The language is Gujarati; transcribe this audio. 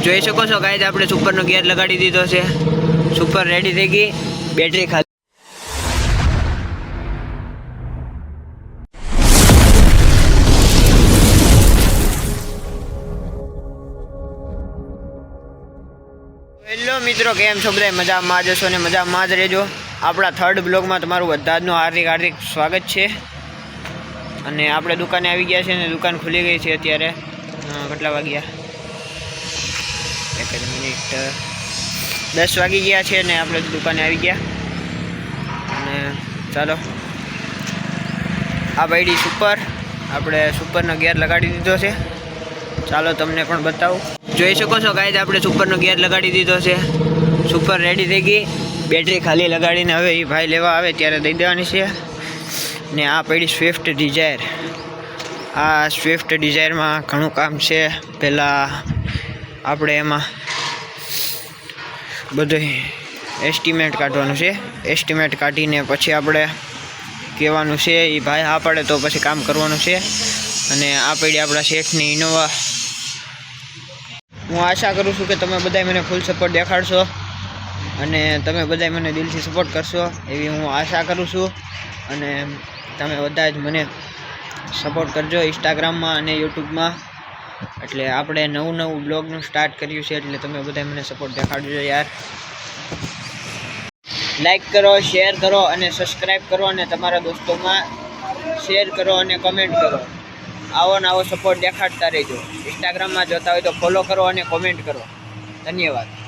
જોઈ શકો છો ગાઈઝ, આપણે સુપરનો ગિયર લગાડી દીધો છે. સુપર રેડી થઈ ગઈ, બેટરી ખાલી. હેલો મિત્રો, કેમ છો બધા? મજામાં જશો ને મજામાં જ રહેજો. આપણા થર્ડ બ્લોગમાં તમારું બધાનું હાર્દિક સ્વાગત છે. અને આપણે દુકાને આવી ગયા છે ને દુકાન ખુલી ગઈ છે. અત્યારે કેટલા વાગ્યા? 1 મિનિટ, 10 વાગી ગયા છે ને આપણે દુકાને આવી ગયા. અને ચાલો, આ બાઈડી સુપર, આપણે સુપરનો ગિયર લગાડી દીધો છે. ચાલો તમને પણ બતાવું. જોઈ શકો છો ગાઈઝ, આપણે સુપરનો ગિયર લગાડી દીધો છે. સુપર રેડી થઈ ગઈ, બેટરી ખાલી લગાડીને હવે એ ભાઈ લેવા આવે ત્યારે દઈ દેવાની છે. ને આ પડી સ્વિફ્ટ ડિઝાયર. આ સ્વિફ્ટ ડિઝાયરમાં ઘણું કામ છે. પહેલાં આપણે એમાં બધું એસ્ટિમેટ કાઢવાનું છે. એસ્ટિમેટ કાઢીને પછી આપણે કહેવાનું છે, એ ભાઈ હા પાડે તો પછી કામ કરવાનું છે. અને આ પડી આપણા શેઠની ઇનોવા. હું આશા કરું છું કે તમે બધા મને ફૂલ સપોર્ટ દેખાડશો અને તમે બધા મને દિલથી સપોર્ટ કરશો એવી હું આશા કરું છું. અને તમે બધા જ મને સપોર્ટ કરજો ઇન્સ્ટાગ્રામમાં અને યુટ્યુબમાં. એટલે આપણે નવું બ્લોગનું સ્ટાર્ટ કર્યું છે, એટલે તમે બધા મને સપોર્ટ દેખાડજો યાર. લાઈક કરો, શેર કરો અને સબસ્ક્રાઈબ કરો અને તમારા દોસ્તોમાં શેર કરો અને કમેન્ટ કરો. આવો સપોર્ટ દેખાડતા રહેજો. ઇન્સ્ટાગ્રામમાં જોતા હોય તો ફોલો કરો અને કોમેન્ટ કરો. ધન્યવાદ.